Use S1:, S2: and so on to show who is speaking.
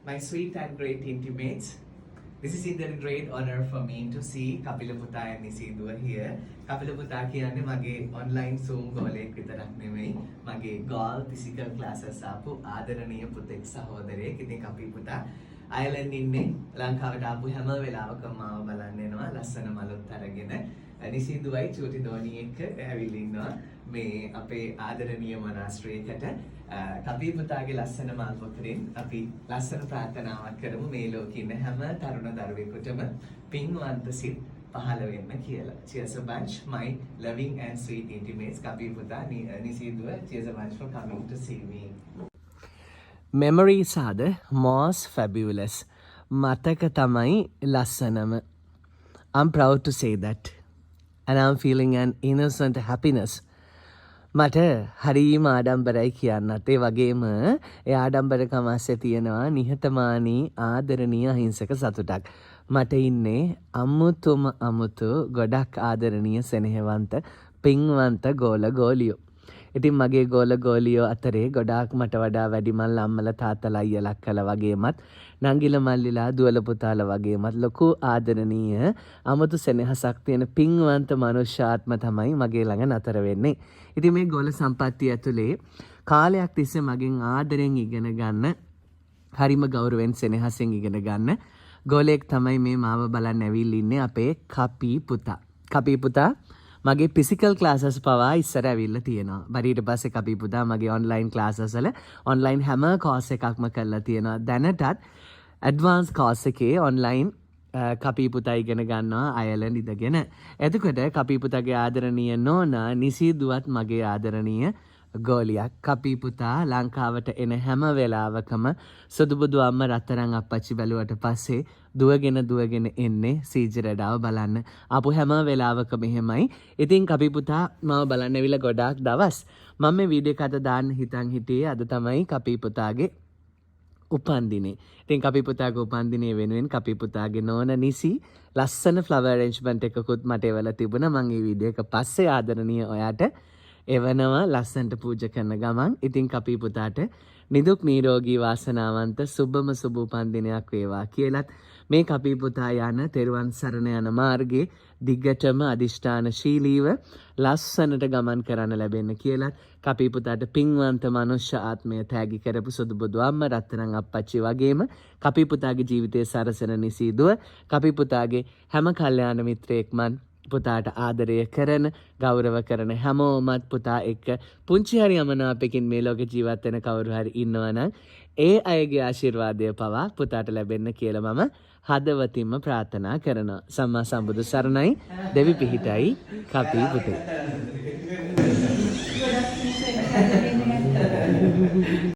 S1: My sweet and great intimates, this is indeed a great honor for me to see Kapila Putta and Nisidua here. Kapila Putta කියන්නේ මගේ online Zoom ගෝලයෙක් විතරක් නෙමෙයි. මගේ golf physical classes ආපු ආදරණීය පුතෙක් සහෝදරයෙක්. ඉතින් Kapila Putta Ireland ඉන්නේ ලංකාවට ආපු හැම වෙලාවකම මාව බලන්න එනවා. ලස්සන මලුත් අරගෙන. නිසිදුවයි චූටි දෝනි එක්ක ඇවිල්ලා ඉන්නවා. මේ අපේ ආදරණීය මනාශ්‍රයකට Kapila Puttaගේ ලස්සන මල් පොතරින් අපි ලස්සන ප්‍රාර්ථනාවක් කරමු මේ ලෝකේ ඉන්න හැම තරුණ දරුවෙකුටම පින්වන්ත සිත් පහළ වෙන්න කියලා. Cheers a bunch, my loving and sweet intimates. Kapila Putta, Nisiduwa, cheers a bunch for coming to see me.
S2: Memories are the most fabulous. මතක තමයි ලස්සනම. I'm proud to say that. And I'm feeling an innocent happiness. මට හරිම ආඩම්බරයි කියන්නත් ඒ වගේම ඒ ආඩම්බරකම ඇස්සේ තියෙනවා නිහතමානී ආදරණීය අහිංසක සතුටක්. මට ඉන්නේ අමුතු ගොඩක් ආදරණීය සෙනෙහවන්ත පින්වන්ත ගෝල ගෝලියෝ. ඉතින් මගේ ගෝල ගෝලියෝ අතරේ ගොඩාක් මට වඩා වැඩිමල් අම්මලා තාත්තලා අයියලා අක්කලා වගේමත් නංගිලා මල්ලිලා දුවලා පුතාලා වගේමත් ලොකු ආදරණීය අමුතු සෙනෙහසක් තියෙන පින්වන්ත මනුෂ්‍යාත්ම තමයි මගේ ළඟ නතර වෙන්නේ. ඉතින් මේ ගෝල සම්පත්තිය ඇතුලේ කාලයක් තිස්සේ මගෙන් ආදරෙන් ඉගෙන ගන්න හරිම ගෞරවයෙන් සෙනෙහසෙන් ඉගෙන ගන්න ගෝලෙක් තමයි මේ මාව බලන්න ඇවිල්ලා ඉන්නේ අපේ කපී පුතා. කපී පුතා මගේ physical classes පවා ඉස්සර ඇවිල්ලා තියෙනවා. ඊට පස්සේ Kapila Putta මගේ online classes වල online හැම course එකක්ම කරලා තියෙනවා. දැනටත් advanced course එකේ online Kapila Putta ඉගෙන ගන්නවා අයර්ලන්ඩ් ඉඳගෙන. එතකොට Kapila Puttaගේ ආදරණීය නෝනා නිසිදුවත් මගේ ආදරණීය ගෝලියක්. Kapila Putta ලංකාවට එන හැම වෙලාවකම සුදුබුදු අම්ම රත්තරන් අප්පච්චි බැලුවට පස්සේ දුවගෙන එන්නේ සීජරඩාව බලන්න. ආපු හැම වෙලාවකම එහෙමයි. ඉතින් Kapila Putta මම බලන්න ඇවිල්ලා ගොඩාක් දවස් මම මේ වීඩියෝ එක අද දාන්න හිතන් හිටියේ. අද තමයි Kapila Puttaගේ උපන්දිනේ. ඉතින් Kapila Puttaගේ උපන්දිනේ වෙනුවෙන් Kapila Puttaගේ නෝන නිසි ලස්සන flower arrangement එකකුත් මට එවලා තිබුණා. මම මේ වීඩියෝ එක පස්සේ ආදරණීය ඔයාට එවනවා ලස්සන්ට පූජා කරන ගමන්. ඉතින් Kapila Puttaට නිදුක් නිරෝගී වාසනාවන්ත සුබම සුබ උපන්දිනයක් වේවා කියලත් මේ Kapila Putta යන තෙරුවන් සරණ යන මාර්ගයේ දිගටම අදිෂ්ඨානශීලීව ලස්සනට ගමන් කරන්න ලැබෙන්න කියලත් Kapila Puttaට පින්වන්ත මනුෂ්‍ය ආත්මය තෑගි කරපු සුදුබුදු අම්ම රත්තරන් අප්පච්චි වගේම Kapila Puttaගේ ජීවිතයේ සරසන නිසීදුව Kapila Puttaගේ හැම කල්යාණ මිත්‍රයෙක්මන් පුතාට ආදරය කරන ගෞරව කරන හැමෝමත් පුතා එක්ක පුංචි හරි යමනාපකින් මේ ලෝකේ ජීවත් වෙන කවුරු හරි ඉන්නවනම් ඒ අයගේ ආශිර්වාදය පවා පුතාට ලැබෙන්න කියලා මම හදවතින්ම ප්‍රාර්ථනා කරනවා. සම්මා සම්බුදු සරණයි. දෙවි පිහිටයි Kapila පුතේ.